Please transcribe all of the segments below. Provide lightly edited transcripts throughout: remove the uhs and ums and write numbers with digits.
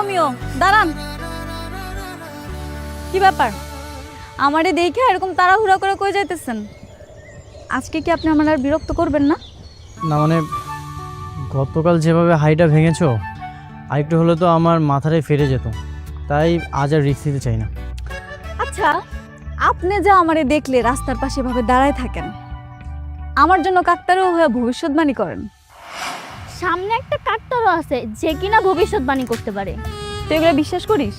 Romeo, দাঁড়ান। কি ব্যাপার, আমারে দেখে এরকম তাড়াহুড়া করে কই যাইতেছেন? আজকে কি আপনি আমার আর বিরক্ত করবেন না? না মানে গতকাল যেভাবে হাইটা ভেঙেছো, আরেকটু হলে তো আমার মাথাটাই ফেটে যেত, তাই আজ আর রিস্ক নিতে চাই না। আচ্ছা, আপনি যে আমারে দেখলে রাস্তার পাশে এভাবে দাঁড়ায় থাকেন, আমার জন্য কাকতারুয়া হয়ে ভবিষ্যৎবাণী করেন। সামনে একটা কাকতারও আছে যে কিনা ভবিষ্যৎবাণী করতে পারে। তুই এগুলো বিশ্বাস করিস?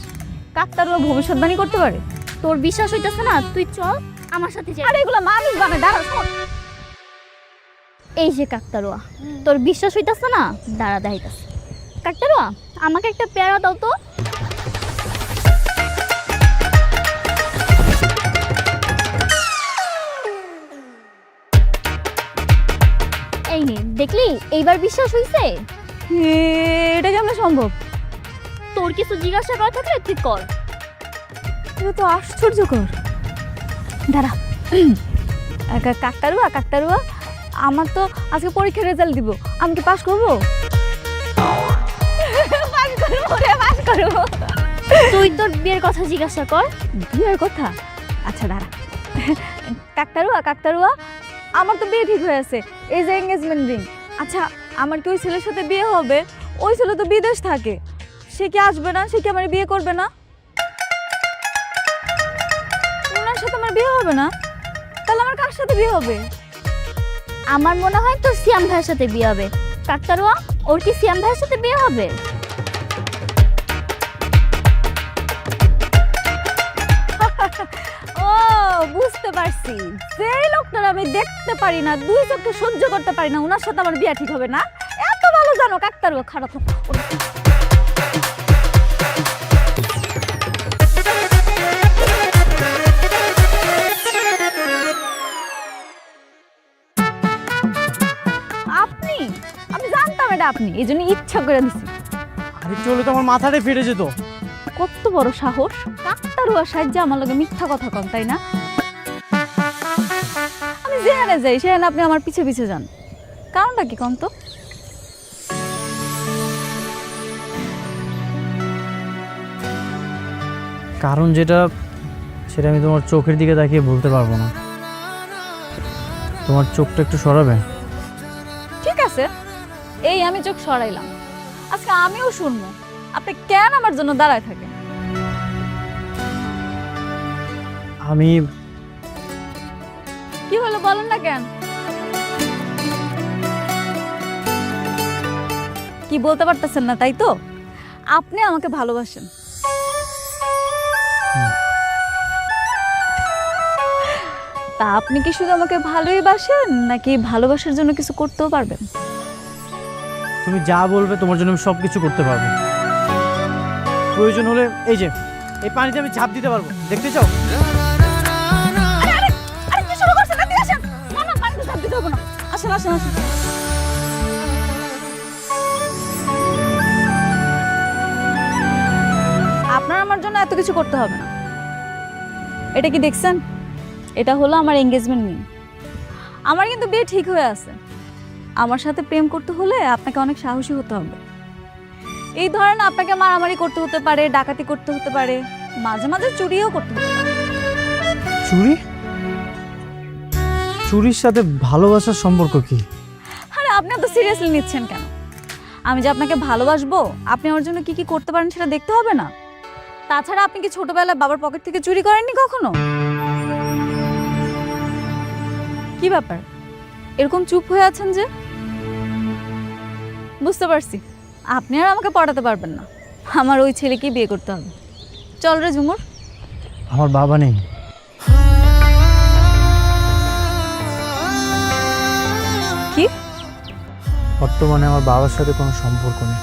কাকতারুয়া ভবিষ্যৎবাণী করতে পারে? তোর বিশ্বাস হইতেছে না? তুই চল আমার সাথে যাই। আরে এগুলো মানুষ বানায়, দাঁড়া শোন। এই যে কাকতারুয়া, তোর বিশ্বাস হইতেছে না? দাঁড়া দেখাইতেছে। কাকতারুয়া, আমাকে একটা পেয়ারা দাও তো। এই নে, দেখলি এইবার বিশ্বাস হইছে? এটা কেমন সম্ভব? তোর কিছু জিজ্ঞাসা করা থাকলে তুই কর। এটা তো আশ্চর্যকর। দাঁড়া। কাকতারুয়া, কাকতারুয়া, আমার তো আজকে পরীক্ষার রেজাল্ট দিব, আমি কি পাস করবো? পাস করবো রে, পাস করবো। তুই তোর বিয়ের কথা জিজ্ঞাসা কর। বিয়ের কথা? আচ্ছা দাঁড়া। কাকতারুয়া, কাকতারুয়া, আমার তো বিয়ে ঠিক হয়ে আছে, এই যে এঙ্গেজমেন্ট রিং। আচ্ছা, আমার কি ওই ছেলের সাথে বিয়ে হবে? ওই ছেলে তো বিদেশ থাকে, সে কি আসবে না? সে কি আমার বিয়ে করবে না? ওনার সাথে আমার বিয়ে হবে না? তাহলে আমার কার সাথে বিয়ে হবে? আমার মনে হয় তোর সিয়াম ভাইয়ের সাথে বিয়ে হবে। কাকতারুয়া, ওর কি সিয়াম ভাইয়ের সাথে বিয়ে হবে? ও, বুঝতে পারছি। যেই লোকটার আমি দেখতে পারি না, দুই চোখে সহ্য করতে পারি না, ওনার সাথে আমার বিয়ে ঠিক হবে না? এত ভালো জানো কাকতারুয়া? খারাপ আপনি, আমি জানতাম এটা আপনি, এই জন্য ইচ্ছা করে দিছি। আরেকটু হলে তো আমার মাথাটাই ফেটে যেত। কত বড় সাহস, কাকতারুয়া সাহায্যে আমার লগে মিথ্যা কথা কন, তাই না? আমি যেখানে যাই সেখানে আপনি আমার পিছে পিছে যান, কারণটা কি কন তো? কারণ যেটা, সেটা আমি তোমার চোখের দিকে তাকিয়ে বলতে পারবো না। তোমার চোখটা একটু সরাবে? ঠিক আছে, এই আমি চোখ সরাইলাম। আজকে আমিও শুনবো আপনি কেন আমার জন্য দাঁড়ায় থাকেন। আমি কি হলো বলেন না কেন? কি বলতে পারতেছেন না, তাই তো? আপনি আমাকে ভালোবাসেন। তা আপনি কি শুধু আমাকে ভালোই বাসেন, নাকি ভালোবাসার জন্য কিছু করতেও পারবেন? তুমি যা বলবে তোমার জন্য আমি সব কিছু করতে পারবো। প্রয়োজন হলে এই যে এই পানিতে আমি ঝাঁপ দিতে পারবো, দেখতে চাও? আরে কি শুরু করছেন? আপনি আসেন। না না, পানিতে ঝাঁপ দিতে হবে না। আসেন আসেন আসেন। আপনার আমার জন্য এত কিছু করতে হবে না। এটা কি দেখছেন? এটা হলো আমার এঙ্গেজমেন্ট রিং। আমার কিন্তু বিয়ে ঠিক হয়ে আছে। আমার সাথে প্রেম করতে হলে আপনাকে অনেক সাহসী হতে হবে। এই ধরেন আপনাকে মারামারি করতে হতে পারে, ডাকাতি করতে হতে পারে, মাঝে মাঝে চুরিও করতে হতে পারে। চুরি? চুরির সাথে ভালোবাসার সম্পর্ক কি? আরে আপনি এত সিরিয়াসলি নিচ্ছেন কেন? আমি যে আপনাকে ভালোবাসবো, আপনি আমার জন্য কি কি করতে পারেন সেটা দেখতে হবে না? তাছাড়া আপনি কি ছোটবেলায় বাবার পকেট থেকে চুরি করেননি কখনো? কি ব্যাপার, এরকম চুপ হয়ে আছেন যে? বুঝতে পারছি, আপনি আর আমাকে পড়াতে পারবেন না। আমার ওই ছেলেকেই বিয়ে করতে হবে। চল রে ঝুমুর। আমার বাবা নেই। কি? বর্তমানে আমার বাবার সাথে কোনো সম্পর্ক নেই।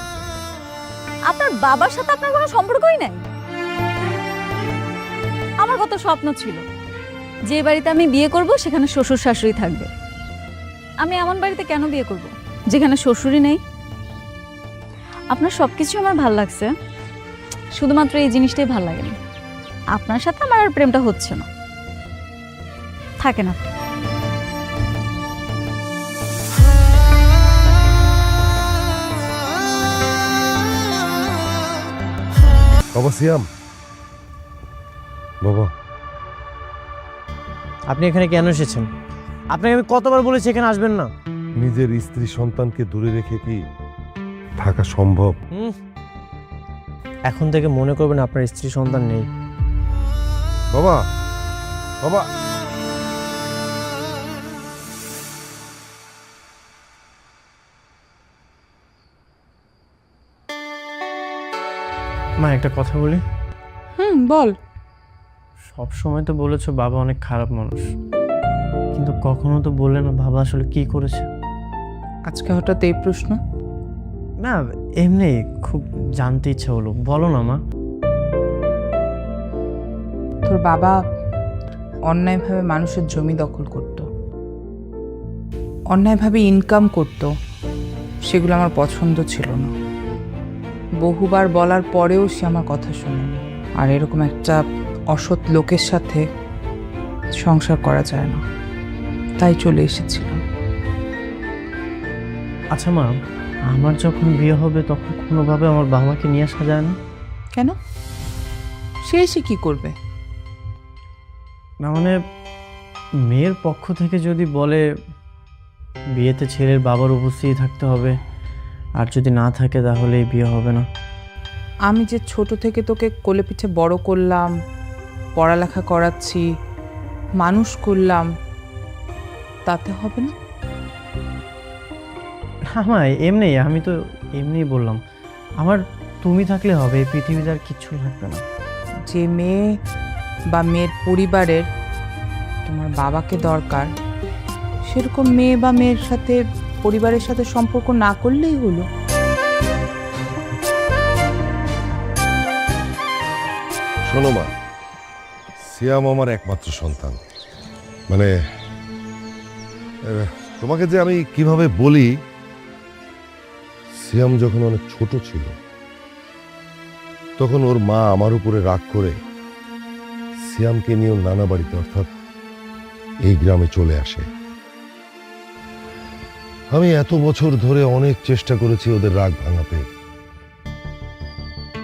আপনার বাবার সাথে আপনার কোনো সম্পর্কই নাই? আমার কত স্বপ্ন ছিল যে বাড়িতে আমি বিয়ে করব সেখানে শ্বশুর শাশুড়ি থাকবে। আমি এমন বাড়িতে কেন বিয়ে করব যেখানে শ্বশুরই নেই? আপনার সবকিছু আমার ভাল লাগছে, শুধুমাত্র এই জিনিসটাই ভাল লাগে না। আপনার সাথে আমার আর প্রেমটা হচ্ছে না। থাকেন আপনি। বাবা সিয়াম, বাবা আপনি এখানে কেন এসেছেন? আপনাকে আমি কতবার বলেছি এখানে আসবেন না। নিজের স্ত্রী সন্তানকে দূরে রেখে কি থাকা সম্ভব? এখন থেকে মনে করবেন আপনার স্ত্রী সন্তান নেই। বাবা, বাবা মা একটা কথা বলি। বল। সব সময় তো বলেছো বাবা অনেক খারাপ মানুষ, কিন্তু কখনো তো বললে না বাবা আসলে কি করেছে। আজকে হঠাৎ এই প্রশ্ন? না, এমনি খুব জানতে ইচ্ছা হলো। বলো না মা। তোর বাবা অন্যায়ভাবে মানুষের জমি দখল করত, অন্যায়ভাবে ইনকাম করত, সেগুলো আমার পছন্দ ছিল না। বহুবার বলার পরেও সে আমার কথা শোনেনি। আর এরকম একটা অসৎ লোকের সাথে সংসার করা যায় না, তাই চলে এসেছিলাম। আচ্ছা মা, আমার যখন বিয়ে হবে তখন কোনোভাবে আমার বাবা মাকে নিয়ে আসা যায় না? কেন? সে এসে কি করবে? না মানে, মেয়ের পক্ষ থেকে যদি বলে বিয়েতে ছেলের বাবার উপস্থিতি থাকতে হবে, আর যদি না থাকে তাহলে এই বিয়ে হবে না। আমি যে ছোট থেকে তোকে কোলে পিঠে বড় করলাম, পড়ালেখা করাচ্ছি, মানুষ করলাম, তাতে হবে না? হ্যাঁ এমনি, আমি তো এমনিই বললাম। আমার তুমি থাকলে হবে, এই পৃথিবীতে আর কিচ্ছু লাগবে না। যে মেয়ে বা মেয়ের পরিবারের তোমার বাবাকে দরকার, সেরকম মেয়ে বা মেয়ের সাথে পরিবারের সাথে সম্পর্ক না করলেই হলো। শোনো মা, সিয়াম আমার একমাত্র সন্তান। মানে তোমাকে যে আমি কিভাবে বলি, সিয়াম যখন অনেক ছোট ছিল তখন ওর মা আমার উপরে রাগ করে সিয়ামকে নিয়ে ওর নানা বাড়িতে অর্থাৎ এই গ্রামে চলে আসে। আমি এত বছর ধরে অনেক চেষ্টা করেছি ওদের রাগ ভাঙাতে,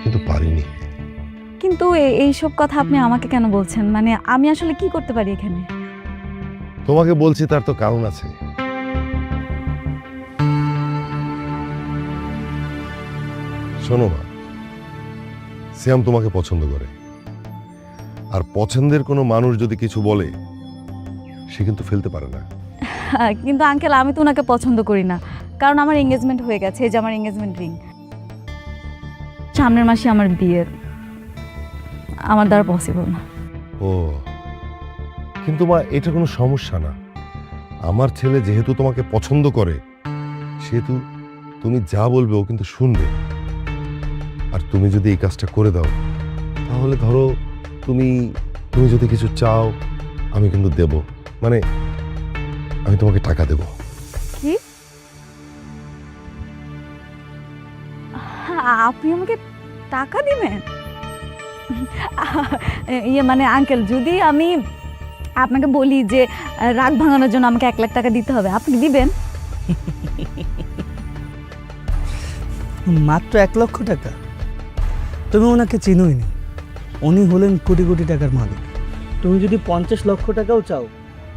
কিন্তু পারিনি। কিন্তু এইসব কথা আপনি আমাকে কেন বলছেন? মানে আমি আসলে কি করতে পারি এখানে? তোমাকে বলছি তার তো কারণ আছে। শোনো মা, সিয়াম তোমাকে পছন্দ করে, আর পছন্দের কোনো মানুষ যদি কিছু বলে সে কিন্তু ফেলতে পারে না। কিন্তু আঙ্কেল, আমি তো ওনাকে পছন্দ করি না, কারণ আমার এঙ্গেজমেন্ট হয়ে গেছে। এই যে আমার এঙ্গেজমেন্ট রিং, সামনের মাসে আমার বিয়ের, আমার দ্বারা পসিবল না। ও, কিন্তু মা এটা কোনো সমস্যা না। আমার ছেলে যেহেতু তোমাকে পছন্দ করে, সেহেতু তুমি যা বলবে ও কিন্তু শুনবে। আর তুমি যদি এই কাজটা করে দাও, তাহলে ধরো তুমি যদি কিছু চাও, আমি কিন্তু দেব। মানে আমি তোমাকে টাকা দেব। কি? আপনি আমাকে টাকা দিবেন? ইয়ে মানে আঙ্কেল, যদি আমি আপনাকে বলি যে রাগ ভাঙানোর জন্য আমাকে 1 লাখ টাকা দিতে হবে, আপনি দিবেন? মাত্র 1 লক্ষ টাকা? তুমি ওনাকে চিনোই নি, উনি হলেন কোটি কোটি টাকার মালিক। তুমি যদি 50 লক্ষ টাকাও চাও,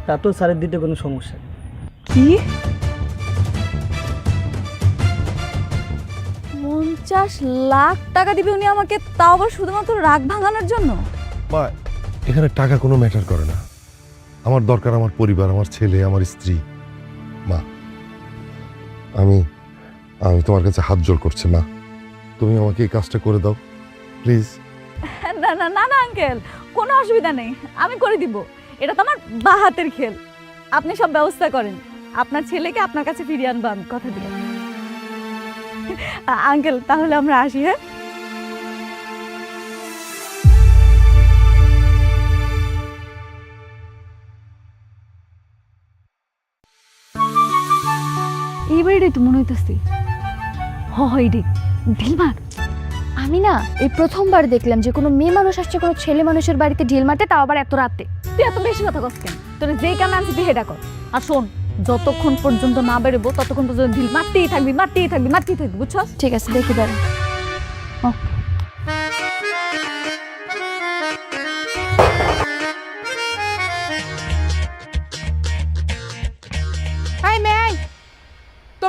তাতেও স্যারের দিতে কোনো সমস্যা নেই। কি? 50 লাখ টাকা দিবে উনি আমাকে, তাও আবার শুধুমাত্র রাগ ভাঙানোর জন্য? মা, এখানে টাকা কোনো ম্যাটার করে না। আমার দরকার আমার পরিবার, আমার ছেলে, আমার স্ত্রী। মা, আমি তোমার কাছে হাত জোড় করছি মা, তুমি আমাকে এই কাজটা করে দাও প্লিজ। না না না না আঙ্কেল, কোনো অসুবিধা নেই, আমি করে দিব। এটা তো আমার বা হাতের খেল। আপনি সব ব্যবস্থা করেন, আপনার ছেলেকে আপনার কাছে ফিরিয়ে আনবো আমি, কথা দিলাম। আঙ্কেল তাহলে আমরা আসি। হ্যাঁ, এই বাড়িটাই তো মনে হইতেছে। হয় রে ঢিলমার। আমি না এই প্রথমবার দেখলাম যে কোনো মেয়ে মানুষ আসছে কোনো ছেলে মানুষের বাড়িতে ঢিল মারতে, তাও আবার এত রাতে। তুই এত বেশি কথা কস কেন? তোর যেই কামে আনছি তুই হেটা কর। আর শোন, যতক্ষণ পর্যন্ত না বেরোবো ততক্ষণ পর্যন্ত ঢিল মারতেই থাকবি, বুঝছস? ঠিক আছে, দেখি দাঁড়া।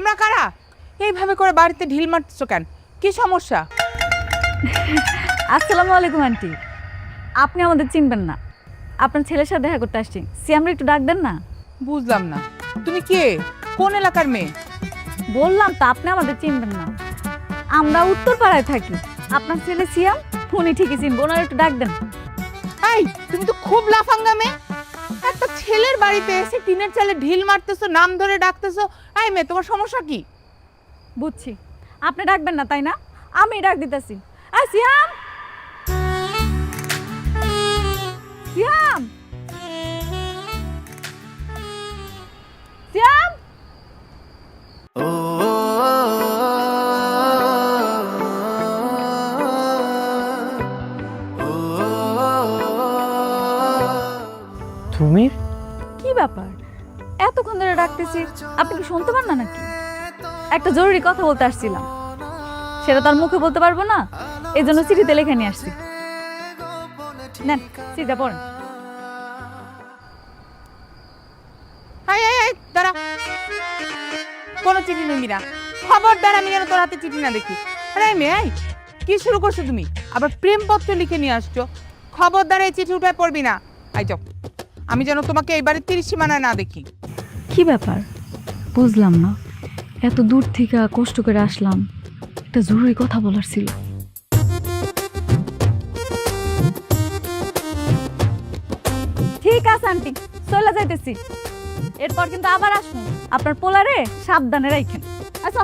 তোমরা কারা? এইভাবে করে বাড়িতে ঢিল মারতেছো কেন? কি সমস্যা? আসসালামু আলাইকুম আন্টি। আপনি আমাদের চিনবেন না, আপনার ছেলের সাথে দেখা করতে আসছি। সিয়ামরে একটু ডাক দেন না। বুঝলাম না, তুমি কে? কোন এলাকার মেয়ে? বললাম তো আপনি আমাদের চিনবেন না। আমরা উত্তর পাড়ায় থাকি। আপনার ছেলে সিয়াম, উনি ঠিকই চিনবো, ওনার একটু ডাক দেন। এই তুমি তো খুব লাফাঙ্গা মেয়ে। একটা ছেলের বাড়িতে এসে টিনের চালে ঢিল মারতেছো, নাম ধরে ডাকতেছো। এই মেয়ে, তোমার সমস্যা কি? বুঝছি, আপনি ডাকবেন না তাই না? আমি ডাক দিতেছি। আই সিয়াম, সিয়াম, সিয়াম। তুমি? কি ব্যাপার, এতক্ষণ ধরে ডাকতেছি, আপনি কি শুনতে পান না নাকি? একটা জরুরি কথা বলতে আসছিলাম, সেটা তার মুখে বলতে পারবো না, এই জন্য চিঠিতে লিখে নিয়ে আসছি। নেন, চিঠিটা পড়েন। এই দাঁড়া, কোনো চিঠি নেই মীরা। খবরদার আমি যেন তোর হাতে চিঠি না দেখি। আরে মেয়ে, এই কি শুরু করছো তুমি? আবার প্রেমপত্র লিখে নিয়ে আসছো। খবরদার এই চিঠি উঠায় পড়বি না। আই যাও, আমি যেন তোমাকে এইবারে 30 সীমানায় না দেখি। কি ব্যাপার বুঝলাম না, এত দূর থেকে কষ্ট করে আসলাম, একটা জরুরি কথা বলার ছিল। ঠিক আছে আন্টি, চলে যাইতেছি। এরপর কিন্তু আবার আসুন, আপনার পোলারে সাবধানে রাখেন। আচ্ছা,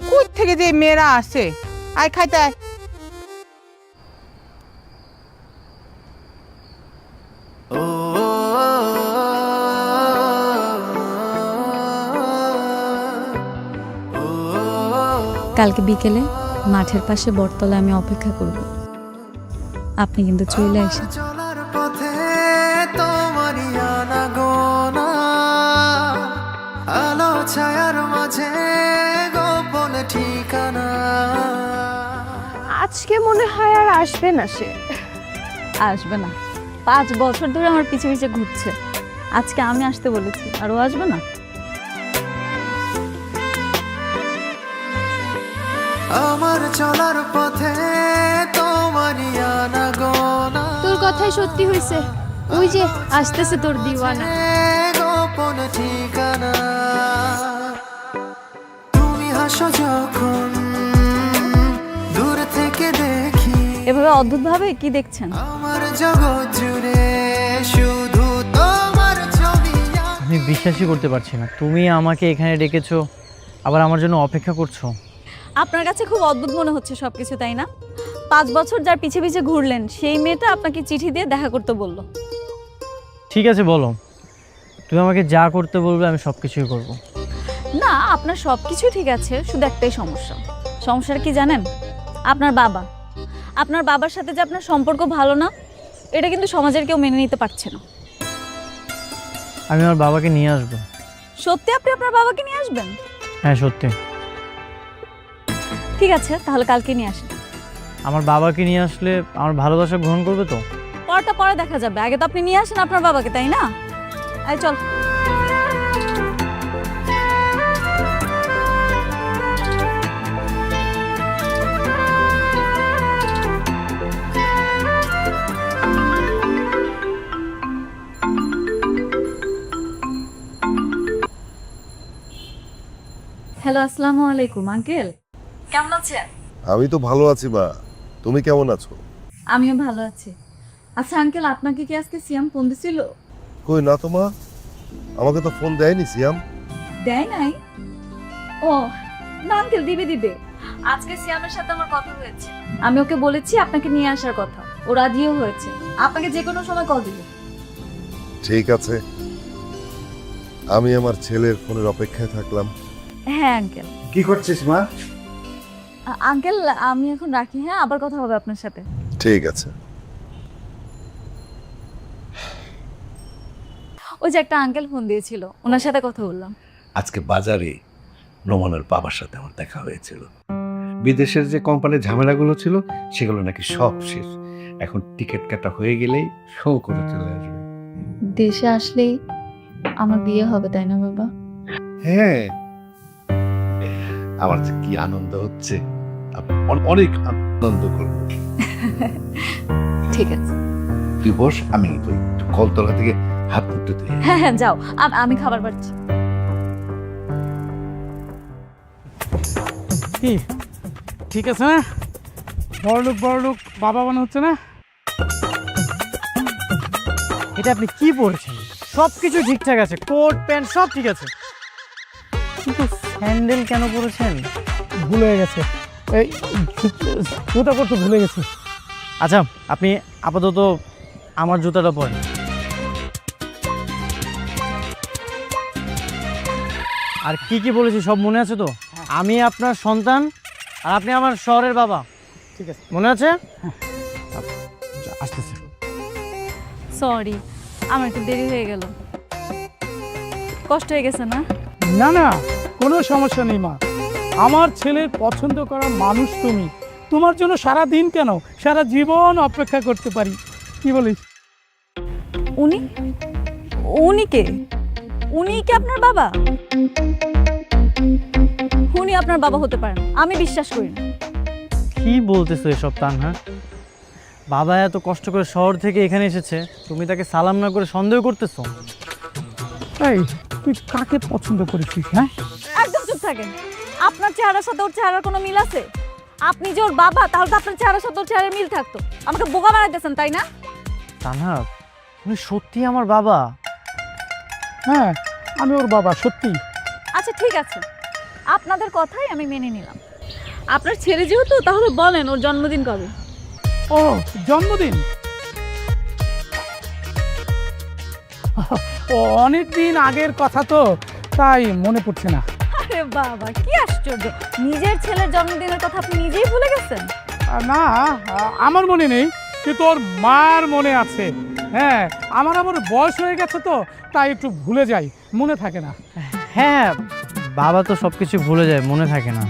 কই থেকে যে মেয়েরা আসে। আয় খাইতে আয়। কালকে বিকেলে মাঠের পাশে বটতলায় আমি অপেক্ষা করব, আপনি কিন্তু চলে আসেন। চলার পথে তোমারই আনাগোনা, আলো ছায়ার মাঝে গোপন ঠিকানা। আজকে মনে হয় আর আসবে না সে। আসবে না? 5 বছর ধরে আমার পিছে পিছে ঘুরছে, আজকে আমি আসতে বলেছি আর ও আসবে না? আমার চলার পথে তোমারই আনাগোনা, তোর কথাই সত্যি হয়েছে, ওই যে আসতেছে তোর দিওয়ানা। গোপন ঠিকানা। তুমি হাসো যখন দূর থেকে দেখি, এভাবে অদ্ভুতভাবে কি দেখছেন? আমার জগৎ জুড়ে শুধু তোমার ছবি। আমি বিশ্বাসই করতে পারছি না, তুমি আমাকে এখানে ডেকেছো, আবার আমার জন্য অপেক্ষা করছো। আপনার কাছে খুব অদ্ভুত মনে হচ্ছে সবকিছু, তাই না? 5 বছর যার পিছে পিছে ঘুরলেন, সেই মেয়েটা আপনাকে চিঠি দিয়ে দেখা করতে বললো। ঠিক আছে বলো, তুমি আমাকে যা করতে বলবে আমি সব কিছুই করবো। না, আপনার সব কিছু ঠিক আছে, শুধু একটাই সমস্যা। সমস্যাটা কি জানেন? আপনার বাবা, আপনার বাবার সাথে যে আপনার সম্পর্ক ভালো না, এটা কিন্তু সমাজের কেউ মেনে নিতে পারছে না। আমি আমার বাবাকে নিয়ে আসবো। সত্যি আপনি আপনার বাবাকে নিয়ে আসবেন? হ্যাঁ সত্যি। ঠিক আছে, তাহলে কালকে নিয়ে আসেন। আমার বাবাকে নিয়ে আসলে আমার ভালোবাসা গ্রহণ করবে তো? পরটা পরে দেখা যাবে, আগে তো আপনি নিয়ে আসেন আপনার বাবাকে, তাই না? এই চল। হ্যালো, আসসালামু আলাইকুম আঙ্কেল, কেমন আছেন? আমি তো ভালো আছি মা, তুমি কেমন আছো? আমিও ভালো আছি। আচ্ছা আঙ্কেল, আপনাকে কি আজকে সিয়াম ফোন দিছিল? কই না তো মা, আমাকে তো ফোন দেয়নি সিয়াম। দেয় নাই? ও না আঙ্কেল, দিবে দিবে। আজকে সিয়ামের সাথে আমার কথা হয়েছে, আমি ওকে বলেছি আপনাকে নিয়ে আসার কথা, ও রাজিও হয়েছে, আপনাকে যে কোনো সময় কল দিবে। ঠিক আছে, আমি আমার ছেলের ফোনের অপেক্ষায় থাকলাম। হ্যাঁ আঙ্কেল। কি করছিস মা? আঙ্কেল আমি এখন রাখি, হ্যাঁ আবার কথা হবে আপনার সাথে। ঠিক আছে। ওই যে একটা আঙ্কেল ফোন দিয়েছিল, ওনার সাথে কথা বললাম। আজকে বাজারে নোমানের বাবার সাথে আমার দেখা হয়েছিল। বিদেশের যে কোম্পানির ঝামেলাগুলো ছিল সেগুলো নাকি সব শেষ, এখন টিকিট কাটা হয়ে গেলেই শো করে চলে আসবে। দেশে আসলেই আমার বিয়ে হবে তাই না বাবা? হ্যাঁ, আমার যে কি আনন্দ হচ্ছে, আমি অনেক আনন্দ করব। ঠিক আছে। তুই বস, আমি ওই একটু কলতলা থেকে হাত মুখতে দিই। হ্যাঁ হ্যাঁ যাও, আমি খাবার বাড়ছি। কি ঠিক আছে না? বড়লোক বাবা মনে হচ্ছে না? এটা আপনি কি পরেছেন? সব কিছু ঠিকঠাক আছে, কোট প্যান্ট সব ঠিক আছে, কিন্তু স্যান্ডেল কেন পরেছেন? ভুলে গেছে, এই জুতা পরতে ভুলে গেছে। আচ্ছা, আপনি আপাতত আমার জুতাটা পরেন। আর কি কি বলেছি সব মনে আছে তো? আমি আপনার সন্তান আর আপনি আমার শহরের বাবা, ঠিক আছে, মনে আছে? আসতেছে। সরি, আমার একটু দেরি হয়ে গেল। কষ্ট হয়ে গেছে না? না না, কোনো সমস্যা নেই মা। আমার ছেলের পছন্দ করা মানুষ তুমি, তোমার জন্য সারা দিন কেন সারা জীবন অপেক্ষা করতে পারি। কি বলিস? উনি কে? উনি কি আপনার বাবা? উনি আপনার বাবা হতে পারেন, আমি বিশ্বাস করি না। কি বলতেছো এসব তানহা? বাবা এত কষ্ট করে শহর থেকে এখানে এসেছে, তুমি তাকে সালাম না করে সন্দেহ করতেছো? এই তুই কাকে পছন্দ করেছিস? হ্যাঁ, একদম চুপ থাকেন। আপনার চেহারার সাথে ওর চেহারার কোনো মিল আছে? আপনি যে ওর বাবা, তাহলে তো আপনার চেহারার সাথে ওর চেহারার মিল থাকতো। আমাকে বোকা বানাইতেছেন তাই না? তানহা, তুমি সত্যি আমার বাবা? হ্যাঁ আমি ওর বাবা, সত্যি। আচ্ছা ঠিক আছে, আপনাদের কথাই আমি মেনে নিলাম। আপনার ছেলে যেহেতু, তাহলে বলেন ওর জন্মদিন কবে? ও জন্মদিন? ও অনেক দিন আগের কথা তো, তাই মনে পড়ছে না। আরে বাবা, কি আশ্চর্য, নিজের ছেলের জন্মদিনের কথা আপনি নিজেই ভুলে গেছেন। না, আমার মনে নেই, কিন্তু ওর মার মনে আছে। হ্যাঁ, আমার বয়স হয়ে গেছে তো, তাই একটু ভুলে যাই, মনে থাকে না। হ্যাঁ, বাবা তো সবকিছু ভুলে যায়, মনে থাকে না।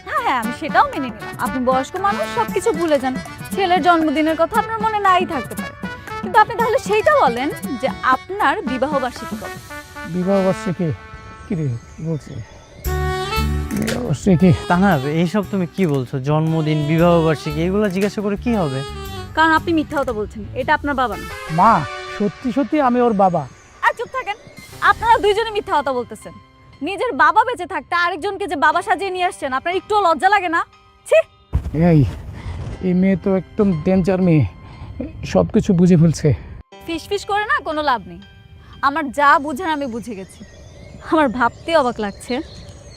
হ্যাঁ হ্যাঁ, আমি সেটাও মেনে নিলাম। আপনি বয়স্ক মানুষ, সবকিছু ভুলে যান। ছেলের জন্মদিনের কথা আপনার মনে নাই থাকতে পারে, কিন্তু আপনি তাহলে সেইটা বলেন যে আপনার বিবাহ বার্ষিকী কবে? বিবাহবার্ষিকী? কি রে বলছে বিবাহবার্ষিকী? তানহা, এইসব তুমি কি বলছো? জন্মদিন, বিবাহ বার্ষিকী এগুলো জিজ্ঞাসা করে কি হবে? কারণ আপনি মিথ্যা কথা বলছেন, এটা আপনার বাবা না। মা, সত্যি সত্যি আমি ওর বাবা। আর চুপ থাকেন, আপনারা দুইজনে মিথ্যা কথা বলতেছেন। নিজের বাবা বেঁচে থাকতে আরেকজনকে যে বাবা সাজিয়ে নিয়ে আসছেন, আপনার একটুও লজ্জা লাগে না? ছি! এই মেয়ে তো একদম ডেঞ্জার মেয়ে, সব কিছু বুঝে ফেলছে। ফিস করে না কোনো লাভ নেই। আমার যা বুঝার আমি বুঝে গেছি। আমার ভাবতে অবাক লাগছে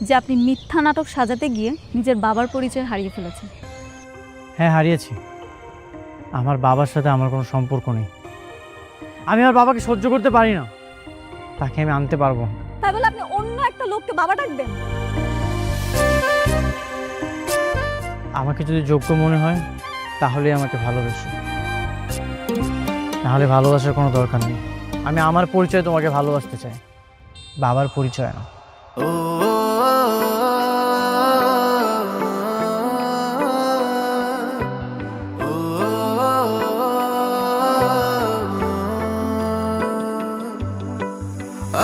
যে আপনি মিথ্যা নাটক সাজাতে গিয়ে নিজের বাবার পরিচয় হারিয়ে ফেলেছেন। হ্যাঁ, হারিয়েছি। আমার বাবার সাথে আমার কোনো সম্পর্ক নেই। আমি আমার বাবাকে সহ্য করতে পারি না, তাকে আমি আনতে পারবো না। তাই বলে আপনি অন্য একটা লোককে বাবা ডাকবেন? আমাকে যদি যোগ্য মনে হয় তাহলে আমাকে ভালোবেসো, নাহলে ভালোবাসার কোনো দরকার নেই। আমি আমার পরিচয় তোমাকে ভালোবাসতে চাই, বাবার পরিচয় না।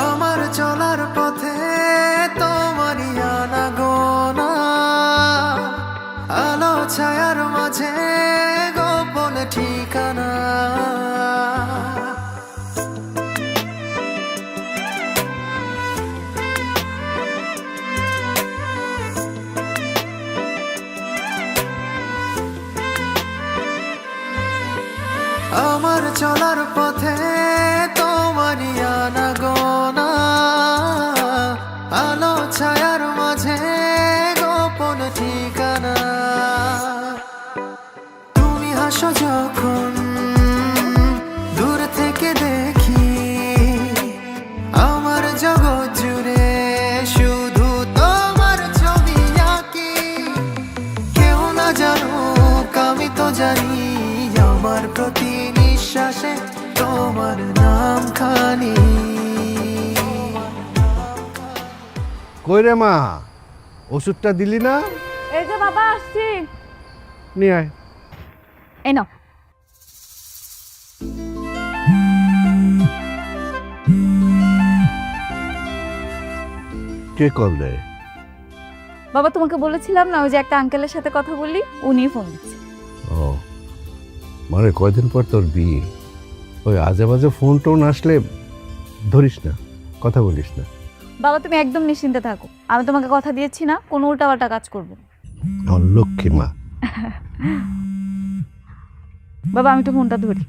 আমার চলার পথে তোমারই আনাগোনা, আলো ছায়ার মাঝে গোপন ঠিকানা। আমার চলার পথে তোমারই আনাগোনা, আলো ছায়ার মাঝে গোপন ঠিকানা। তুমি হাসো যখন দূর থেকে দেখি, আমার জগৎ জুড়ে শুধু তোমার ছবি আঁকি। কেউ না জানুক আমি তো জানি, আমার প্রতি নিঃশ্বাসে তোমার নাম খানি। কই রে মা, ওষুধটা দিলি না? এই যে বাবা, আসছি। নিয়ে আয়। এই নাও। কে কল দেয়? বাবা তোমাকে বলেছিলাম না ওই যে একটা আঙ্কেলের সাথে কথা বললি, উনি ফোন দিচ্ছে। ও মানে কয়দিন পর তোর বিয়ে, ওই আজে বাজে ফোন টোন আসলে ধরিস না, কথা বলিস না। বাবা তুমি একদম নিশ্চিন্তে থাকো, আমি তোমাকে কথা দিয়েছি না কোনো উল্টাপাল্টা কাজ করবো না। আমার লক্ষ্মী মা। বাবা আমি তো ফোনটা ধরি।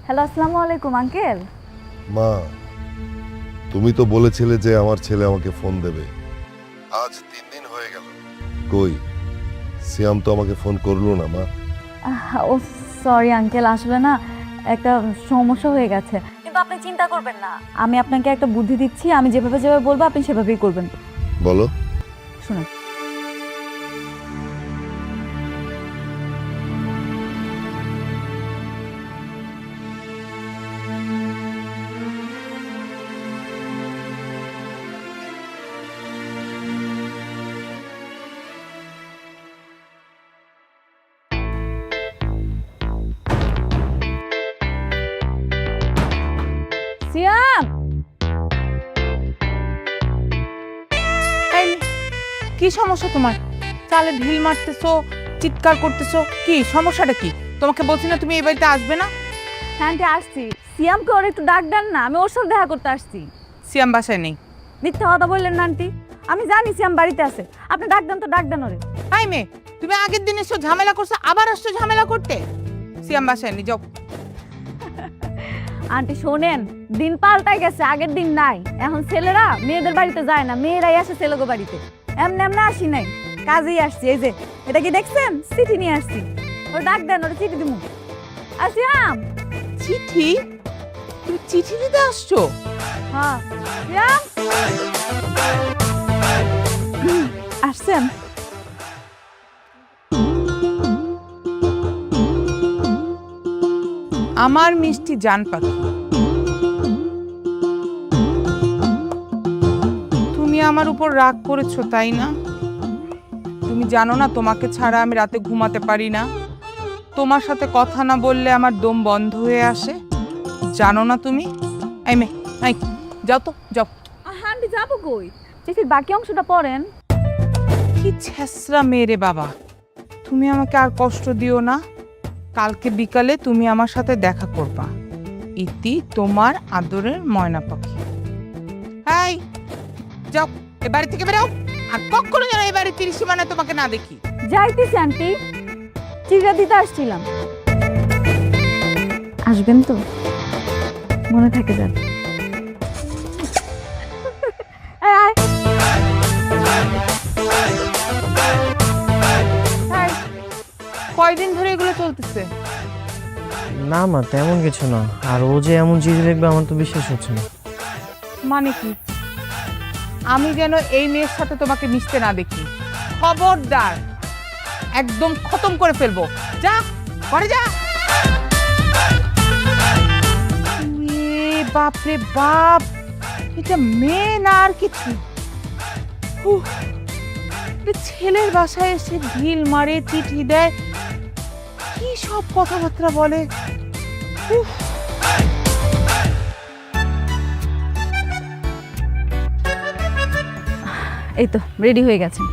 হ্যালো, আসসালামু আলাইকুম আঙ্কেল। মা, তুমি তো বলেছিলে যে আমার ছেলে আমাকে ফোন দেবে, আজ 3 দিন হয়ে গেল, কই সিয়াম তো আমাকে ফোন করলো না মা। ও সরি আঙ্কেল, আসলে না একটা সমস্যা হয়ে গেছে, কিন্তু আপনি চিন্তা করবেন না, আমি আপনাকে একটা বুদ্ধি দিচ্ছি, আমি যেভাবে যেভাবে বলবো আপনি সেভাবেই করবেন। বলো। শুনুন, সিয়াম এই, কি সমস্যা তোমার? চালে ঢিল মারতেছো, চিৎকার করতেছো, কি সমস্যাটা কি? তোমাকে বলছি না তুমি এই বাড়িতে আসবে না? হ্যাঁ আন্টি আসছি, সিয়ামকে ওর একটু ডাক দেন না, আমি ওর সাথে দেখা করতে আসছি। সিয়াম বাসায় নেই। মিথ্যা কথা বললেন না আন্টি, আমি জানি সিয়াম বাড়িতে আছে, আপনি ডাক দেন তো, ডাক দেন ওরে। তাই মেয়ে, তুমি আগের দিন এসো ঝামেলা করছো, আবার আসছো ঝামেলা করতে। সিয়াম বাসায় নেই, যাও। আন্টি শোনেন, দিন পাল্টাই গেছে, আগের দিন নাই, এখন ছেলেরা মেয়েদের বাড়িতে যায় না, মেয়েরাই আসে ছেলেগো বাড়িতে। এমনি এমনি আসি নাই, কাজেই আসছি। এই যে এটা কি দেখছেন, চিঠি নিয়ে আসছি, ওর ডাক দেন, ওরা চিঠি দিমু। আসিয়াম। চিঠি? তুমি চিঠি দিতে আসছো? হ্যাঁ সিয়াম আসছেন। আমার মিষ্টি জান পাখি, তুমি আমার উপর রাগ করেছো তাই না? তুমি জানো না তোমাকে ছাড়া আমি রাতে ঘুমাতে পারি না, তোমার সাথে কথা না বললে আমার দম বন্ধ হয়ে আসে, জানো না তুমি? এই মেয়ে, এই যাও তো, যাও। আন্টি যাবো কই, চিঠির বাকি অংশটা পড়েন। কি ছেসরা মেরে বাবা, তুমি আমাকে আর কষ্ট দিও না, কালকে বিকালে তুমি আমার সাথে দেখা করবা, ইতি তোমার আদরের ময়না পাখি। হাই যাও, এ বাড়ি থেকে বেরাও, আর কখনো যেন এই বাড়ির ত্রিসীমানায় তোমাকে না দেখি। যাইতেছি আন্টি, চিঠিটা দিতে আসছিলাম। আসবেন তো, মনে থাকে যান। কয়দিন ধরে এগুলো চলতেছে? না মা, তেমন কিছু না। আর ও যে এমন চিঠি লিখবে আমার তো বিশ্বাস হচ্ছে না। মানে কি? আমি যেন এই মেয়ের সাথে তোমাকে মিশতে না দেখি, খবরদার, একদম খতম করে ফেলবো। যা ঘরে যা। বাপরে বাপ, এটা মেয়ে না আর কিছু। ছেলের বাসায় এসে ঢিল মারে, চিঠি দেয়, কি সব কথাবার্তা বলে। এই তো রেডি হয়ে গেছেন।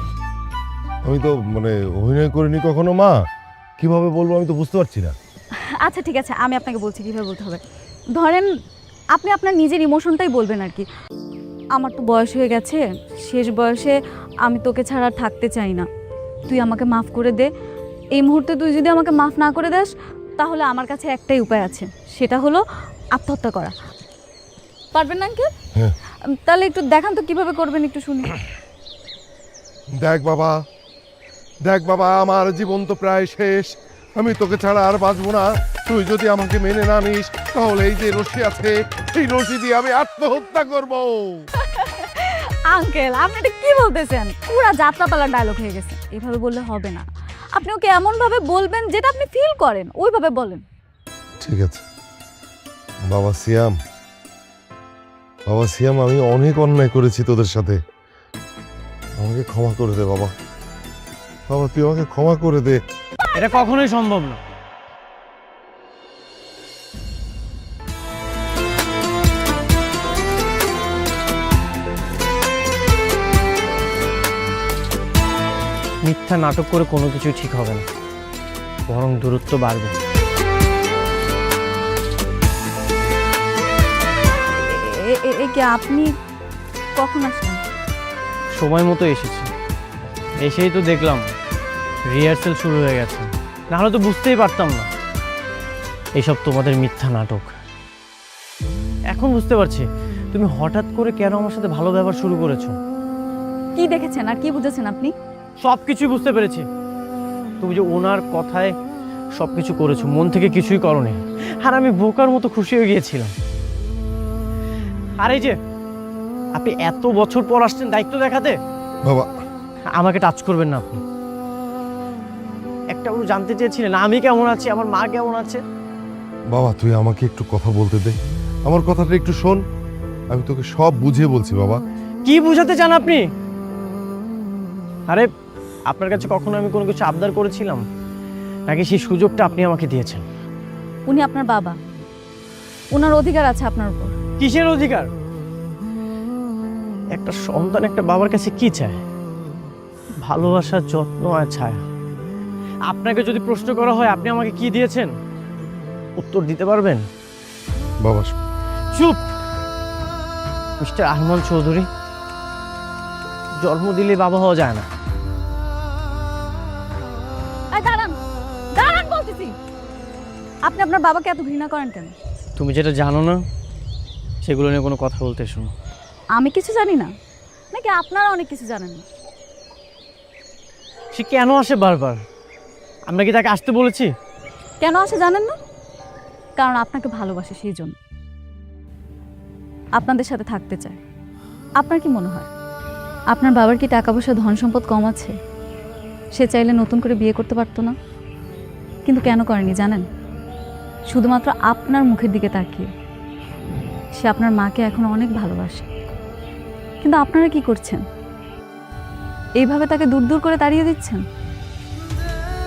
আমি তো মানে অভিনয় করিনি কখনো মা, কিভাবে বলবো আমি তো বুঝতে পারছি না। আচ্ছা ঠিক আছে, আমি আপনাকে বলছি কীভাবে বলতে হবে। ধরেন আপনি আপনার নিজের ইমোশনটাই বলবেন আর কি। আমার তো বয়স হয়ে গেছে, শেষ বয়সে আমি তোকে ছাড়া আর থাকতে চাই না, তুই আমাকে মাফ করে দে। এই মুহূর্তে তুই যদি আমাকে মাফ না করে দেস তাহলে আমার কাছে একটাই উপায় আছে, সেটা হলো আত্মহত্যা করা। পারবেন না আঙ্কেল? হ্যাঁ। তাহলে একটু দেখান তো কিভাবে করবেন, একটু শুনি। দেখ বাবা, দেখ বাবা, আমার জীবন তো প্রায় শেষ, আমি তোকে ছাড়া আর বাঁচবো না। তুই যদি আমাকে মেনে না নিস তাহলে এই যে রশি আছে, এই রশি দিয়ে আমি আত্মহত্যা করব। আঙ্কেল আপনি এটা কি বলতেছেন, পুরা যাত্রাপালার ডায়লগ হয়ে গেছে, এভাবে বললে হবে না। আপনি ওকে এমন ভাবে বলবেন যেটা আপনি ফিল করেন, ওইভাবে বলেন। ঠিক আছে বাবা সিয়াম, বাবা সিয়াম, আমি অনেক অন্যায় করেছি তোদের সাথে, আমাকে ক্ষমা করে দে বাবা। বাবা তুই আমাকে ক্ষমা করে দে। এটা কখনোই সম্ভব না। মিথ্যা নাটক করে কোনো কিছুই ঠিক হবে না, বরং দূরত্ব বাড়বে। কি আপনি কখন আসলেন? সময় মতো এসেছি, এসেই তো দেখলাম রিহার্সেল শুরু হয়ে গেছে, নাহলে তো বুঝতেই পারতাম না এইসব তোমাদের মিথ্যা নাটক। এখন বুঝতে পারছি তুমি হঠাৎ করে কেন আমার সাথে ভালো ব্যবহার শুরু করেছো। কি দেখেছেন আর কি বুঝেছেন আপনি? সব কিছুই বুঝতে পেরেছি। তুমি যে ওনার কথায় সব কিছু করেছো, মন থেকে কিছুই করনি, আর আমি বোকার মতো খুশি হয়ে গিয়েছিলাম। আর এই যে আপনি এত বছর পর আসছেন দায়িত্ব দেখাতে, বাবা আমাকে টাচ করবেন না আপনি। একটা জানতে চেয়েছিলেন আমি কেমন আছি, আমার মা কেমন আছে। বাবা তুই আমাকে একটু কথা বলতে দে, আমার কথাটা একটু শোন, আমি তোকে সব বুঝিয়ে বলছি বাবা। কি বুঝাতে চান আপনি? আরে আপনার কাছে কখনো আমি কোনো কিছু আবদার করেছিলাম, নাকি সেই সুযোগটা আপনি আমাকে দিয়েছেন? উনি আপনার বাবা, ওনার অধিকার আছে আপনার উপর। কিসের অধিকার? একটা সন্তান একটা বাবার কাছে কি চায়? ভালোবাসা, যত্ন আর ছায়া। আপনাকে যদি প্রশ্ন করা হয় আপনি আমাকে কি দিয়েছেন, উত্তর দিতে পারবেন? বাবা চুপ! মিস্টার আহমদ চৌধুরী, জন্ম দিলে বাবা হওয়া যায় না। দাঁড়ান দাঁড়ান বলতেছি। আপনি আপনার বাবাকে এত ঘৃণা করেন কেন? তুমি যেটা জানো না সেগুলো নিয়ে কোনো কথা বলতে শোনো। আমি কিছু জানি না নাকি আপনারা অনেক কিছু জানেন না? সে কেন আসে বারবার? আমরা কি তাকে আসতে বলেছি? কেন আসে জানেন না? কারণ আপনাকে ভালোবাসে, সেই জন্য আপনাদের সাথে থাকতে চায়। আপনার কি মনে হয় আপনার বাবার কি টাকা পয়সা ধন সম্পদ কম আছে? সে চাইলে নতুন করে বিয়ে করতে পারতো না? কিন্তু কেন করেনি জানেন? শুধুমাত্র আপনার মুখের দিকে তাকিয়ে। সে আপনার মাকে এখন অনেক ভালোবাসে, কিন্তু আপনারা কি করছেন? এইভাবে তাকে দূর দূর করে তাড়িয়ে দিচ্ছেন।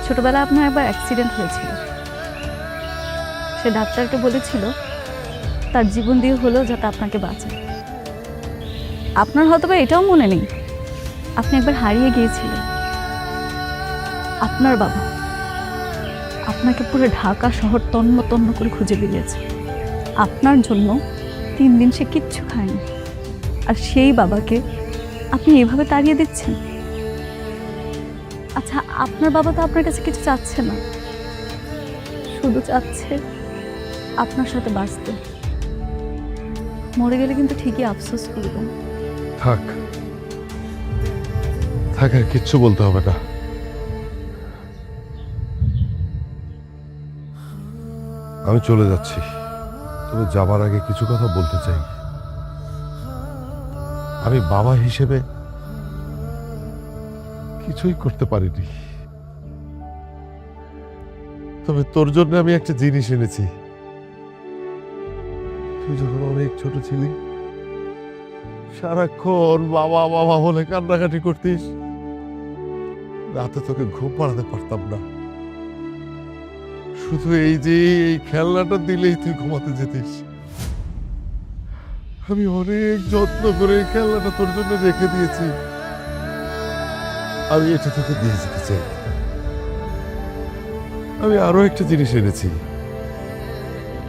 ছোটবেলায় আপনার একবার অ্যাক্সিডেন্ট হয়েছিল, সে ডাক্তারকে বলেছিল তার জীবন দিয়ে হলেও যাতে আপনাকে বাঁচায়। আপনার হয়তো বা এটাও মনে নেই আপনি একবার হারিয়ে গিয়েছিলেন। আপনার বাবা আপনাকে পুরো ঢাকা শহর তন্ন তন্ন করে খুঁজে বেরিয়েছে। আপনার জন্য 3 দিন সে কিচ্ছু খায়নি, আর সেই বাবাকে আপনি এভাবে তাড়িয়ে দিচ্ছেন। আচ্ছা, আপনার বাবা তো আপনার কাছে কিছু চাচ্ছে না, শুধু চাচ্ছে আপনার সাথে বাঁচতে। মরে গেলে কিন্তু ঠিকই আফসোস করবেন। থাক থাক, আর কিচ্ছু বলতে হবে না। আমি চলে যাচ্ছি, তবে যাবার আগে কিছু কথা বলতে চাই। আমি বাবা হিসেবে কিছুই করতে পারিনি, তবে তোর জন্য আমি একটা জিনিস এনেছি। তুই যখন অনেক ছোট ছিলি সারাক্ষণ বাবা বাবা বলে কান্নাকাটি করতিস, রাতে তোকে ঘুম পাড়াতে পারতাম না। শুধু এই যে এই খেলনাটা দিলেই তুই ঘুমাতে যেতিস। আমি অনেক যত্ন করে এই খেলনাটা তোর জন্য রেখে দিয়েছি, আমি এটা তোকে দিয়ে যেতে চাই। আমি আরো একটা জিনিস এনেছি।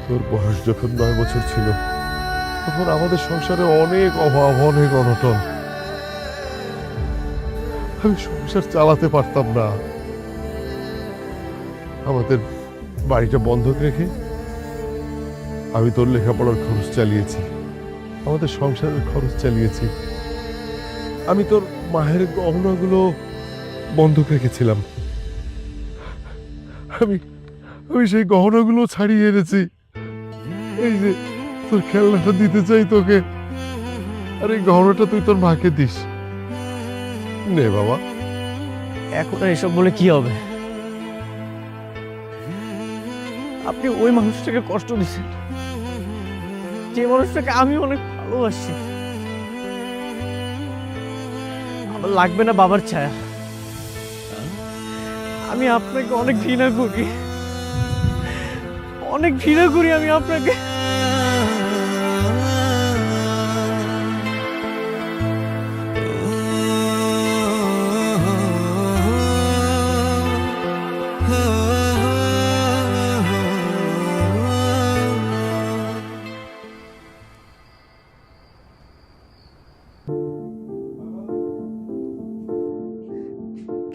তোর বয়স যখন 9 বছর ছিল তখন আমাদের সংসারে অনেক অভাব, অনেক অনটন। আমি সংসার চালাতে পারতাম না। আমাদের বাড়িটা বন্ধক রেখে আমি তোর লেখাপড়ার খরচ চালিয়েছি, আমাদের সংসারের খরচ চালিয়েছি। আমি তোর মায়ের গহনাগুলো বন্ধক রেখেছিলাম। আমি আমি সেই গহনাগুলো ছাড়িয়ে এনেছি। এই যে তোর খেলনাটা দিতে চাই তোকে, আর এই গহনাটা তুই তোর মাকে দিস। নে বাবা। এখন আর এসব বলে কি হবে? আপনি ওই মানুষটাকে কষ্ট দিচ্ছেন যে মানুষটাকে আমি অনেক ভালোবাসি। আমার লাগবে না বাবার ছায়া। আমি আপনাকে অনেক ঘৃণা করি, অনেক ঘৃণা করি আমি আপনাকে।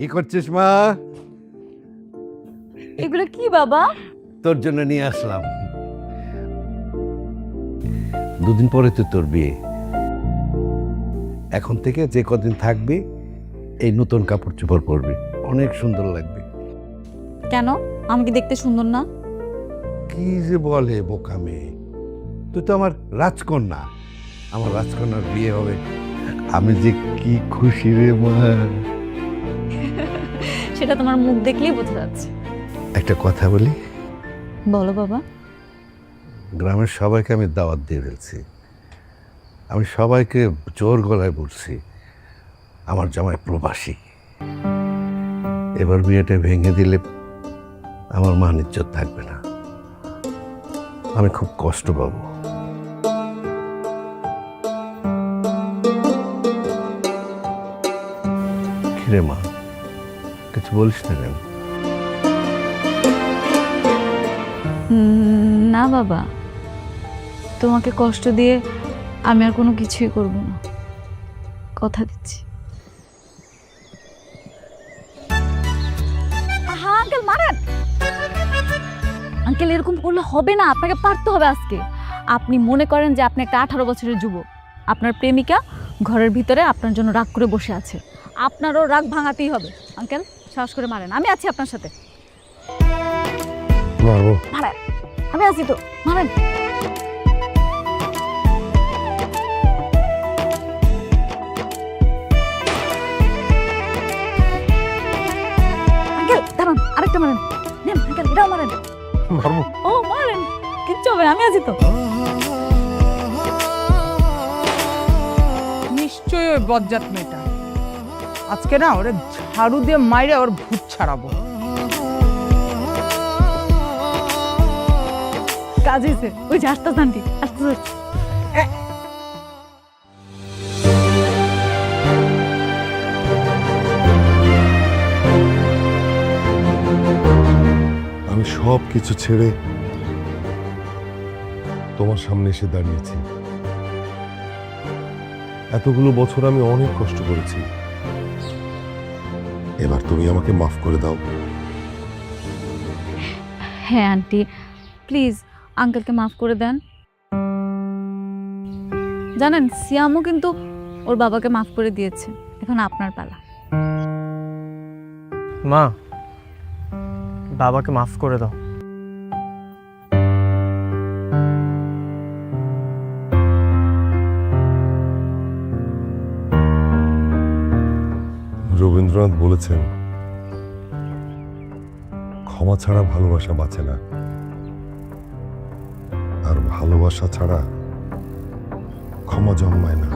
কি করছিস মা? এগুলো কি বাবা? তোর জন্য নিয়ে আসলাম। দুদিন পরে তো তোর বিয়ে। এখন থেকে যে কদিন থাকবি এই নতুন কাপড় চোপড় পরবি, অনেক সুন্দর লাগবে। কেন, আমি কি দেখতে সুন্দর না? কি যে বলে বোকা মেয়ে, তুই তো আমার রাজকন্যা। আমার রাজকন্যার বিয়ে হবে, আমি যে কি খুশি রে মা। সেটা তোমার মুখ দেখলেই বোঝা যাচ্ছে। একটা কথা বলি, বলো বাবা। গ্রামের সবাইকে আমি দাওয়াত দিয়ে ফেলছি। আমি সবাইকে জোর গলায় বলছি আমার জামাই প্রবাসী। এবার বিয়েটা ভেঙে দিলে আমার মান ইজ্জত থাকবে না, আমি খুব কষ্ট পাবো। কিরে মা, কিছু বলিস না কেন? না বাবা, তোমাকে কষ্ট দিয়ে আমি আর কোনো কিছুই করব না, কথা দিচ্ছি। হ্যাঁ আঙ্কেল, মারেন। আঙ্কেল এরকম করলে হবে না, আপনাকে পারতে হবে আজকে। আপনি মনে করেন যে আপনি একটা 18 বছরের যুবক, আপনার প্রেমিকা ঘরের ভিতরে আপনার জন্য রাগ করে বসে আছে, আপনারও রাগ ভাঙাতেই হবে। আঙ্কেল সাহস করে মারেন, আমি আছি আপনার সাথে। মারবো? মারেন, আমি আছি তো, মারেন। আঙ্কেল দাঁড়ান, আরেকটা মারেন। নেন আঙ্কেল, এটাও মারেন। মারবো? ও মারেন, কিচ্ছু হবে না, আমি আছি তো। নিশ্চয়ই ওই বজ্জাত মেয়েটা। আজকে না ওরে ঝাড়ু দিয়ে মাইরে ওর ভূত ছাড়াবো। কাজ হয়েছে, ওই যে আসতে জানটি আসতে। আমি সব কিছু ছেড়ে তোমার সামনে এসে দাঁড়িয়েছি। এতগুলো বছর আমি অনেক কষ্ট করেছি, এবার তুমি আমাকে মাফ করে দাও। হ্যাঁ আন্টি, প্লিজ আঙ্কেলকে মাফ করে দেন। জানেন সিয়ামও কিন্তু ওর বাবাকে মাফ করে দিয়েছে, এখন আপনার পালা। মা, বাবাকে মাফ করে দাও। রবীন্দ্রনাথ বলেছেন, ক্ষমা ছাড়া ভালোবাসা বাঁচে না, আর ভালোবাসা ছাড়া ক্ষমা জন্মায় না।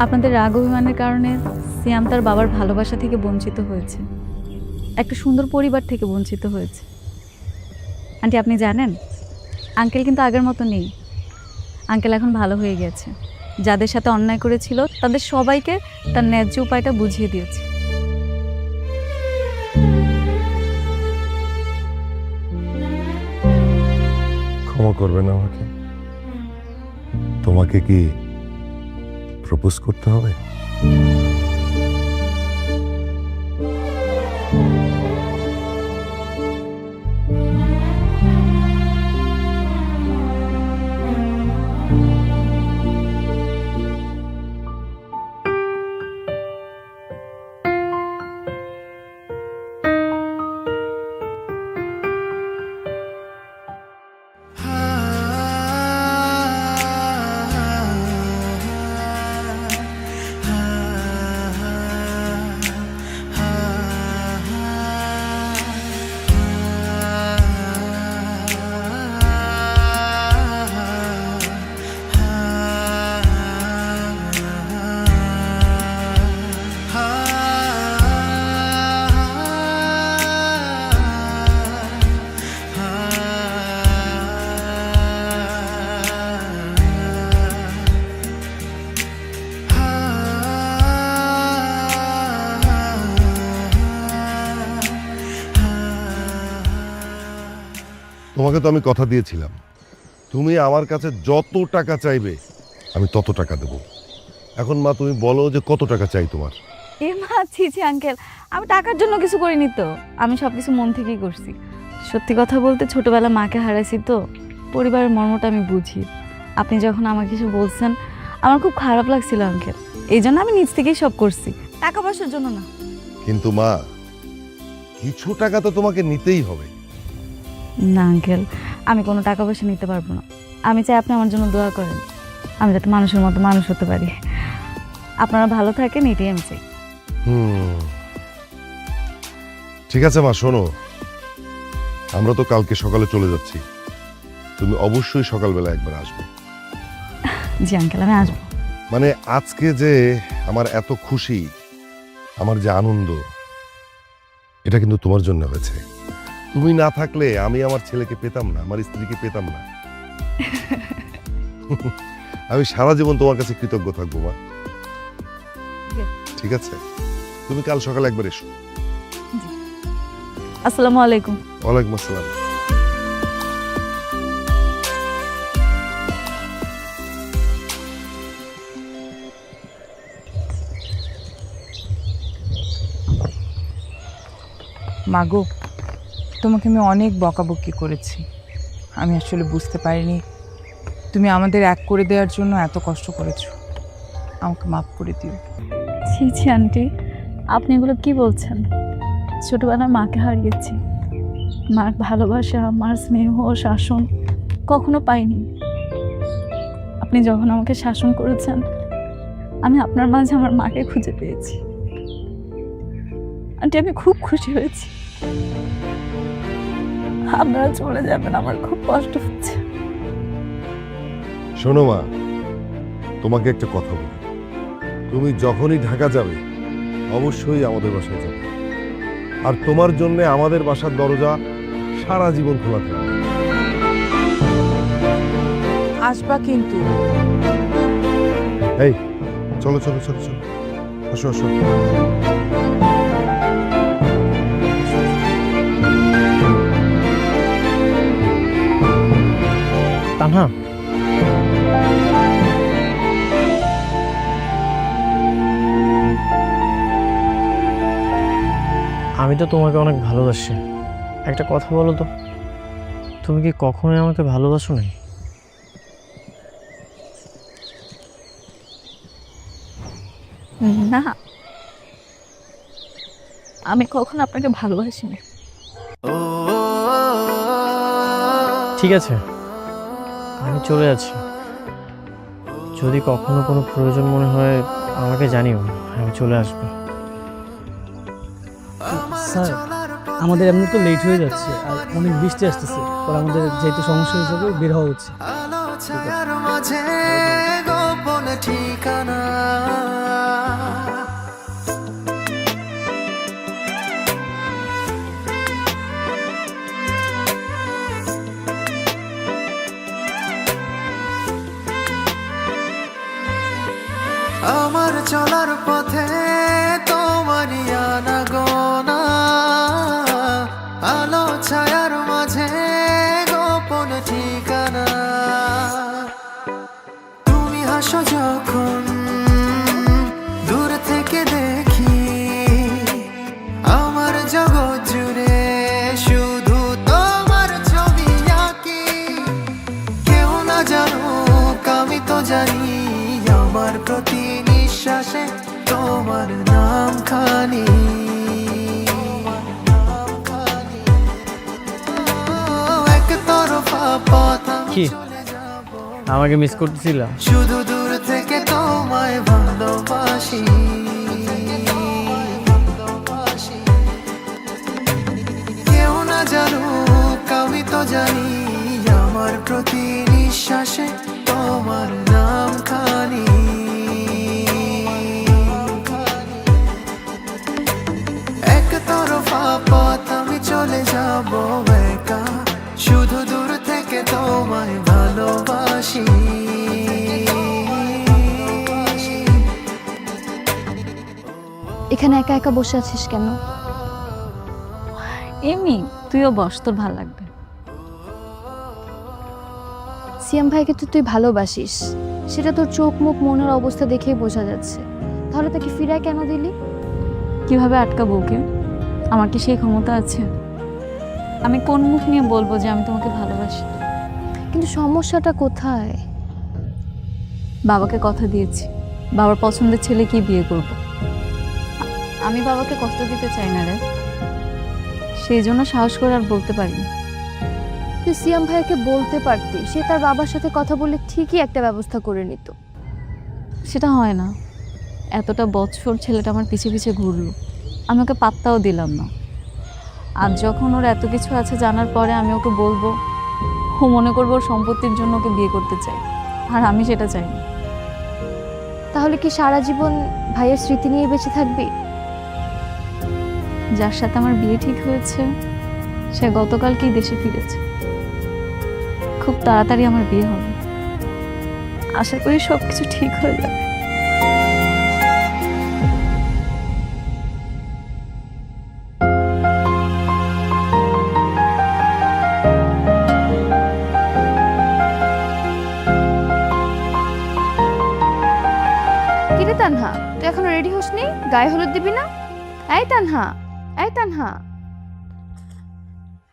আপনাদের রাগ অভিমানের কারণে সিয়াম তার বাবার ভালোবাসা থেকে বঞ্চিত হয়েছে, একটা সুন্দর পরিবার থেকে বঞ্চিত হয়েছে। আন্টি আপনি জানেন, আঙ্কেল কিন্তু আগের মতো নেই। আঙ্কেল এখন ভালো হয়ে গেছে, যাদের সাথে অন্যায় করেছিল তাদের সবাইকে তার ন্যায্য উপায়টা বুঝিয়ে দিয়েছে। ক্ষমা করবে না আমাকে? তোমাকে কি প্রপোজ করতে হবে? তোমাকে তো আমি কথা দিয়েছিলাম, তুমি আমার কাছে যত টাকা চাইবে আমি তত টাকা দেব। এখন মা তুমি বলো যে কত টাকা চাই তোমার? এ মা, ছি ছি আঙ্কেল, আমি টাকার জন্য কিছু করিনি তো, আমি সব কিছু মন থেকেই করছি। সত্যি কথা বলতে ছোটবেলা মাকে হারাইছি তো, পরিবারের মর্মটা আমি বুঝি। আপনি যখন আমাকে কিছু বলছেন আমার খুব খারাপ লাগছিল আঙ্কেল, এই জন্য আমি নিজ থেকেই সব করছি, টাকা পয়সার জন্য না। কিন্তু মা, কিছু টাকা তো তোমাকে নিতেই হবে। না আঙ্কেল, আমি কোনো টাকা পয়সা নিতে পারবো না। আমি চাই আপনি আমার জন্য দোয়া করেন, আমি যাতে মানুষের মতো মানুষ হতে পারি। আপনারা ভালো থাকেন, এটাই আমি চাই। ঠিক আছে মা, শোনো, আমরা তো কালকে সকালে চলে যাচ্ছি, তুমি অবশ্যই সকালবেলা একবার আসবে। জি আঙ্কেল, আমি আসবো। মানে আজকে যে আমার এত খুশি, আমার যে আনন্দ, এটা কিন্তু তোমার জন্য হয়েছে। তুমি না থাকলে আমি আমার ছেলেকে পেতাম না, আমার স্ত্রীকে পেতাম না। আমি সারা জীবন তোমার কাছে কৃতজ্ঞ থাকবো মা। ঠিক আছে, তুমি কাল সকালে একবার এসো। আসসালামু আলাইকুম। ওয়ালাইকুম আসসালাম। মাগো, তোমাকে আমি অনেক বকাবকি করেছি। আমি আসলে বুঝতে পারিনি তুমি আমাদের এক করে দেওয়ার জন্য এত কষ্ট করেছো। আমাকে মাফ করে দিও। ছি ছি আন্টি, আপনি এগুলো কি বলছেন? ছোটবেলার মাকে হারিয়েছি, মার ভালোবাসা, মার স্নেহ শাসন কখনো পাইনি। আপনি যখন আমাকে শাসন করেছেন, আমি আপনার মাঝে আমার মাকে খুঁজে পেয়েছি। আন্টি, আমি খুব খুশি হয়েছি। আপনারা চলে যাবেন, আমার খুব কষ্ট হচ্ছে। শোনো মা, তোমাকে একটা কথা বলি, তুমি যখনই ঢাকা যাবে অবশ্যই আমাদের বাসায় যাবে, আর তোমার জন্য আমাদের বাসার দরজা সারা জীবন খোলা থাকবে। আসবা কিন্তু। এই চলো চলো চলো চলো, আসো আসো। তানহা, আমি তো তোমাকে অনেক ভালোবাসি। একটা কথা বলো তো, তুমি কি কখনোই আমাকে ভালোবাসো না? না, আমি কখনো আপনাকে ভালোবাসিনি। ঠিক আছে, আমি চলে যাচ্ছি। যদি কখনো কোনো প্রয়োজন মনে হয় আমাকে জানিও, আমি চলে আসবো। স্যার, আমাদের এমনি তো লেট হয়ে যাচ্ছে আর অনেক বৃষ্টি আসতেছে, পর আমাদের যেহেতু সমস্যা হয়ে যাবে, বের হওয়া উচিত। আলো ছায়ার মাঝে গোপন ঠিকানা, আমার চলার পথে তোমারই আনাগোনা, আলো ছায়ার মাঝে গোপন ঠিকানা। তুমি হাসো যখন দূর থেকে দেখি, আমার জগৎ জুড়ে শুধু তোমার ছবি আঁকি। কেউ না জানুক আমি তো জানি, আমার প্রতি নিঃশ্বাসে তোমার নাম খানি। এক তরফা পথ আমি কি? চলে যাব, আমাকে মিস করতেছিলাম? শুধু দূর থেকে তোমায় ভালোবাসি। কেউ না জানুক আমি তো জানি, আমার প্রতি নিঃশ্বাসে তোমার নাম খানি। এক তরফা পথ আমি চলে যাব একা, শুধু দূর থেকে তোমায় ভালোবাসি। এখানে একা একা বসে আছিস কেন? এমনি, তুইও বস, তোর ভালো লাগবে। সিয়াম ভাইকে তো তুই ভালোবাসিস, সেটা তোর চোখ মুখ মনের অবস্থা দেখেই বোঝা যাচ্ছে। তাহলে তাকে ফিরায় কেন দিলি? কিভাবে আটকাবো ওকে? আমার কি সেই ক্ষমতা আছে? আমি কোন মুখ নিয়ে বলবো যে আমি তোমাকে ভালোবাসি? কিন্তু সমস্যাটা কোথায়? বাবাকে কথা দিয়েছি, বাবার পছন্দের ছেলেকেই বিয়ে করব। আমি বাবাকে কষ্ট দিতে চাই না রে, সেই জন্য সাহস করে আর বলতে পারিনি। তুই সিয়াম ভাইয়াকে বলতে পারতি, সে তার বাবার সাথে কথা বলে ঠিকই একটা ব্যবস্থা করে নিত। সেটা হয় না। এতটা বৎসর ছেলেটা আমার পিছে পিছে ঘুরলো, আমি ওকে পাত্তাও দিলাম না। আর যখন ওর এত কিছু আছে জানার পরে আমি ওকে বলবো, ও মনে করবো ওর সম্পত্তির জন্য ওকে বিয়ে করতে চাই, আর আমি সেটা চাই না। তাহলে কি সারা জীবন ভাইয়ের স্মৃতি নিয়ে বেঁচে থাকবি? যার সাথে আমার বিয়ে ঠিক হয়েছে সে গতকালকেই দেশে ফিরেছে। খুব তাড়াতাড়ি আমার বিয়ে হবে, আশা করি সব কিছু ঠিক হয়ে যাবে। কিরে তানহা, তুই এখনো রেডি হসনি? গায়ে হলুদ দিবি না? এই তানহা, এই তানহা,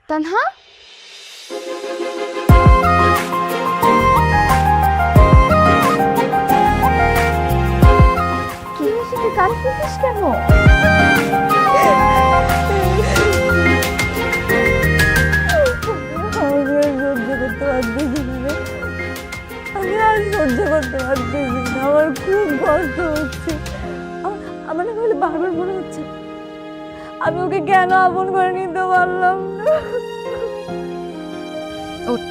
তানহা, কি হয়েছে? তুই কাঁদছিস কেন? আমি আর সহ্য করতে পারতেছি না, আমার খুব কষ্ট হচ্ছে। আমার না হলে বারবার মনে হচ্ছে আমি ওকে কেন আপন করে নিতে পারলাম না। ওঠ,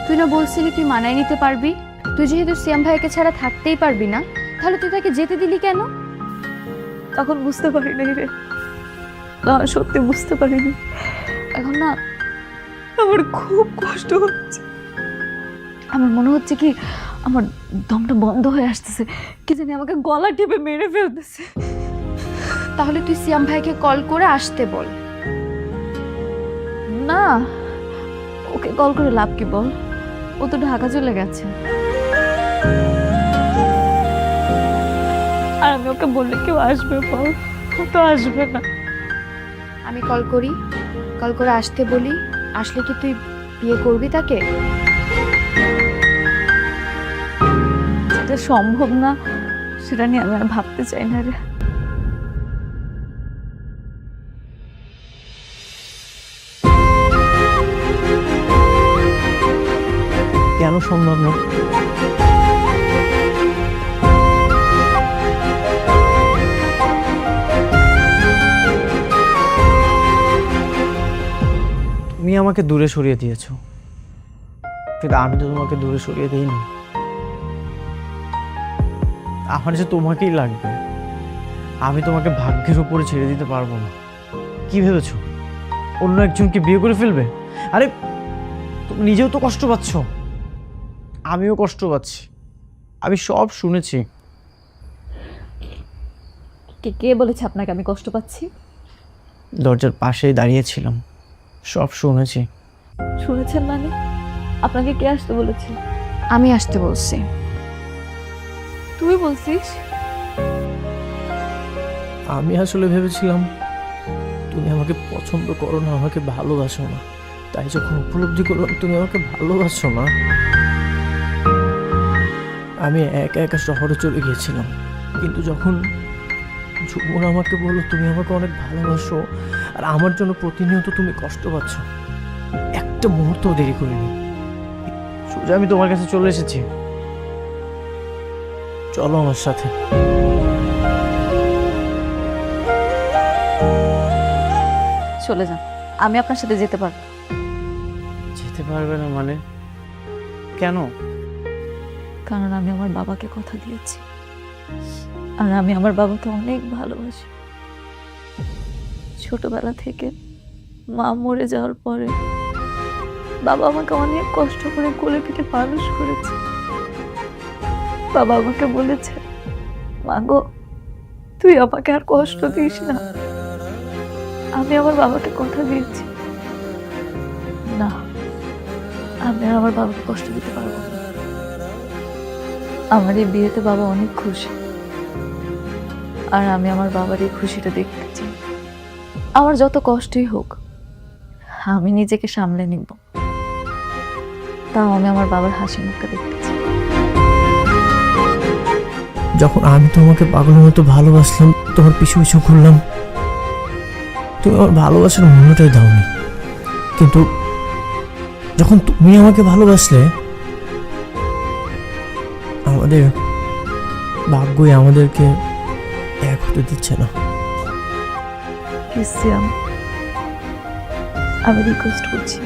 তুই না বলছিলি তুই মানায় নিতে পারবি? তুই যেহেতু সিয়াম ভাইকে ছাড়া থাকতেই পারবি না, তাহলে তুই তাকে যেতে দিলি কেন? তখন বুঝতে পারিনি রে, না সত্যি বুঝতে পারিনি। এখন না আমার খুব কষ্ট হচ্ছে। আমার মনে হচ্ছে কি আমার দমটা বন্ধ হয়ে আসতেছে, কি জানি আমাকে গলা টিপে মেরে ফেলতেছে। তাহলে তুই সিয়াম ভাইকে কল করে আসতে বল। না, ওকে কল করে লাভ কি বল? ও তো ঢাকা চলে গেছে, আর আমি ওকে বললে কেউ আসবে বল? ও তো আসবে না। আমি কল করি, কল করে আসতে বলি, আসলে কি তুই বিয়ে করবি তাকে? যেটা সম্ভব না সেটা নিয়ে আমি আর ভাবতে চাই না রে। কেন সম্ভব না? তুমি আমাকে দূরে সরিয়ে দিয়েছো, কিন্তু আমি তো তোমাকে দূরে সরিয়ে দিইনি। আমার যে তোমাকেই লাগবে, আমি তোমাকে ভাগ্যের উপরে ছেড়ে দিতে পারবো না। কি ভেবেছো অন্য একজনকে বিয়ে করে ফেলবে? আরে তুমি নিজেও তো কষ্ট পাচ্ছ, আমিও কষ্ট পাচ্ছি, আমি সব শুনেছি। কে কে বলেছে আপনাকে আমি কষ্ট পাচ্ছি? দরজার পাশেই দাঁড়িয়েছিলাম, সব শুনেছি। শুনেছেন মানে? আপনাকে কে আসতে বলেছে? আমি আসতে বলছি। তুই বলছিস? আমি আসলে ভেবেছিলাম তুমি আমাকে পছন্দ করো না, আমাকে ভালোবাসো না। তাই যখন উপলব্ধি করলাম তুমি আমাকে ভালোবাসো না, আমি একা একা শহরে চলে গিয়েছিলাম। কিন্তু যখন ঝুমুর আমাকে বললো তুমি আমাকে অনেক ভালোবাসো আর আমার জন্য প্রতিনিয়ত তুমি কষ্ট পাচ্ছ, একটা মুহূর্ত দেরি করিনি, সোজা আমি তোমার কাছে চলে এসেছি। চলো আমার সাথে। চলে যান, আমি আপনার সাথে যেতে পারবো। যেতে পারবে না মানে? কেন? কারণ আমি আমার বাবাকে কথা দিয়েছি, আর আমি আমার বাবাকে অনেক ভালোবাসি। ছোটবেলা থেকে মা মরে যাওয়ার পরে বাবা আমাকে অনেক কষ্ট করে কোলে পিঠে মানুষ করেছে। বাবা আমাকে বলেছে, মা গো তুই আমাকে আর কষ্ট দিস না। আমি আমার বাবাকে কথা দিয়েছি, না আমি আর আমার বাবাকে কষ্ট দিতে পারবো না। আমার এই বিয়েতে বাবা অনেক খুশি, আর আমি আমার বাবার এই খুশিটা দেখতে চাই। আমার যত কষ্টই হোক আমি নিজেকে সামলে নিব, তাও আমি আমার বাবার হাসি মুখটা দেখতে চাই। যখন আমি তোমাকে পাগলের মতো ভালোবাসলাম, তোমার পিছু পিছু ঘুরলাম, তুমি আমার ভালোবাসার মূল্যটাই দাওনি। কিন্তু যখন তুমি আমাকে ভালোবাসলে, আমাদের ভাগ্যই আমাদেরকে এক হতে দিচ্ছে না। সিয়াম, আমি রিকোয়েস্ট করছি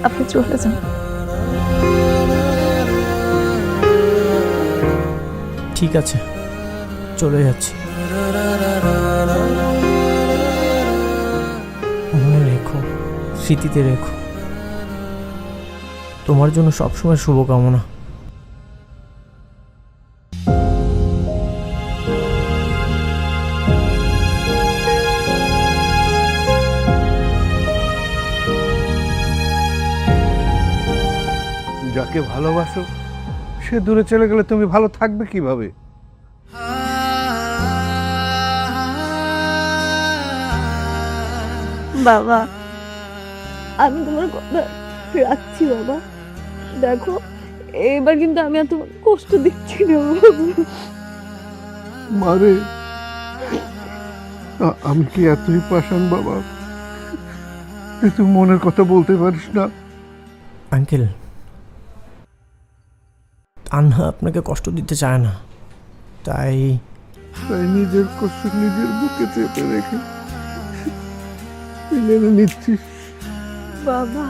আপনি চলে যান। ঠিক আছে, চলে যাচ্ছি। মনে রেখো, স্মৃতিতে রেখো। তোমার জন্য সবসময় শুভকামনা। যাকে ভালোবাসো সে দূরে চলে গেলে তুমি ভালো থাকবে কিভাবে? বাবা, আমি তোমার কথা রাখছি বাবা। দেখো, এবার কিন্তু আমি আর তোমার কষ্ট দিচ্ছি না মারে, আমি কি এতই পাষাণ বাবা যে তুই মনের কথা বলতে পারিস না? আঙ্কেল, তান্হা আপনাকে কষ্ট দিতে চায় না, তাই তাই নিজের কষ্ট নিজের বুকে চেপে রেখে মেনে নিচ্ছিস। বাবা।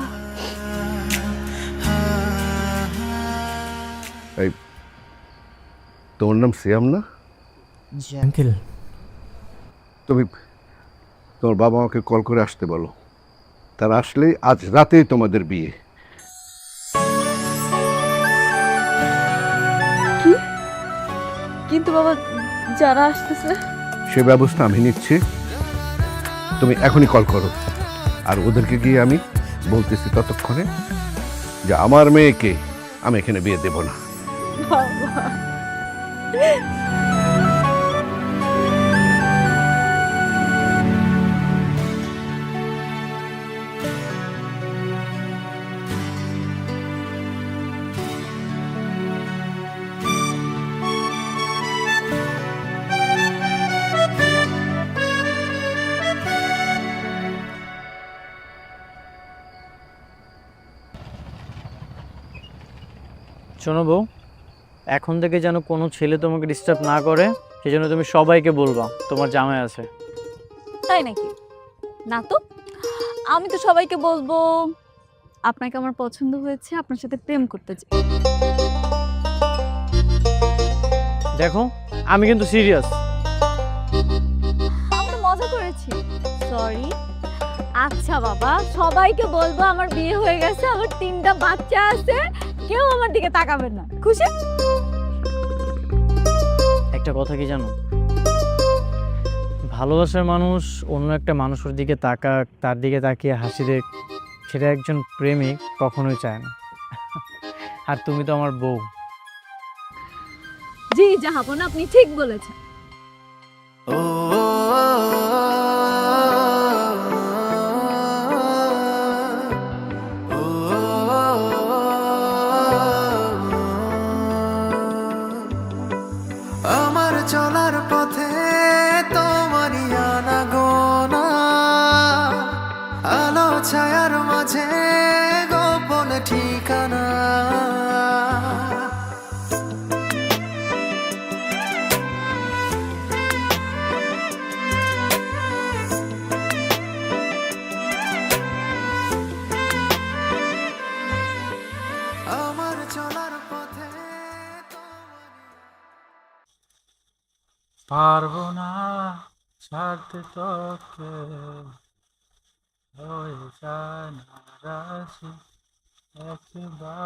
তোমার নাম সিয়াম না? আঙ্কেল, তুমি তোমার বাবা আমাকে কল করে আসতে বলো, তারা আসলেই আজ রাতেই তোমাদের বিয়ে। কিন্তু বাবা, যারা আসতেছে সে ব্যবস্থা আমি নিচ্ছি, তুমি এখনই কল করো। আর ওদেরকে গিয়ে আমি বলতেছি ততক্ষণে যে আমার মেয়েকে আমি এখানে বিয়ে দেব না। শোনো বউ, এখন থেকে যেন কোনো ছেলে তোমাকে ডিস্টার্ব না করে, সেজন্য তুমি সবাইকে বলবা তোমার জামাই আছে। তাই নাকি? না তো, আমি তো সবাইকে বলবো আপনাকে আমার পছন্দ হয়েছে, আপনার সাথে প্রেম করতে চাই। দেখো, আমি কিন্তু সিরিয়াস। আমি তো মজা করেছি, সরি। আচ্ছা বাবা, সবাইকে বলবো আমার বিয়ে হয়ে গেছে, আমার 3টা বাচ্চা আছে, কেউ আমার দিকে তাকাবেন না। খুশি? একটা কথা কি জানো, ভালোবাসার মানুষ অন্য একটা মানুষের দিকে তাকাক, তার দিকে তাকিয়ে হাসি দেখ, সেটা একজন প্রেমিক কখনোই চায় না। আর তুমি তো আমার বউ। জি জাহাপনা, আপনি ঠিক বলেছেন। আমার চলার পথে তোমারই আনাগোনা, আলো ছায়ার মাঝে গোপন ঠিকানা। আমার চলার পথে পারবো না ছাড়তে তোকে, হয়ে যায় না রাজি একবার।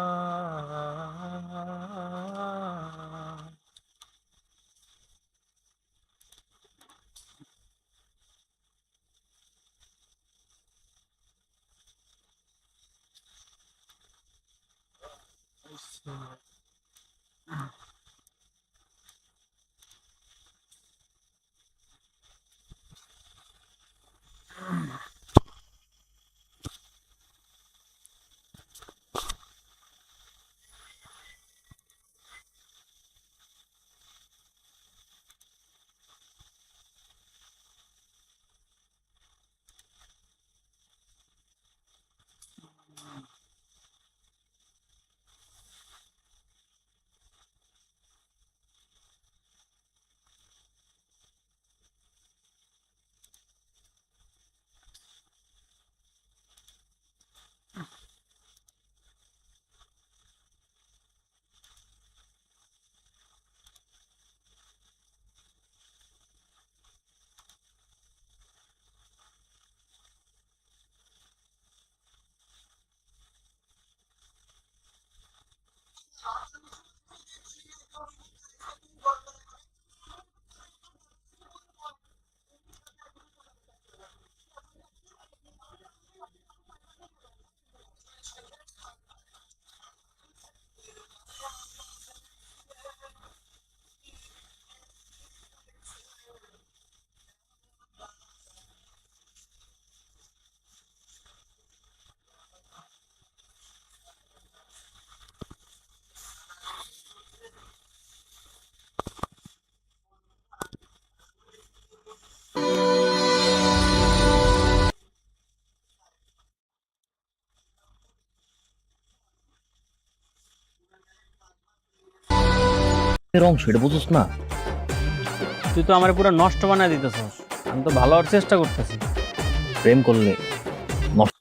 অংশ এটা বুঝোস না? তুই তো আমার পুরো নষ্ট বানায় দিতেছস। আমি তো ভালো হওয়ার চেষ্টা করতেছি। প্রেম করলে নষ্ট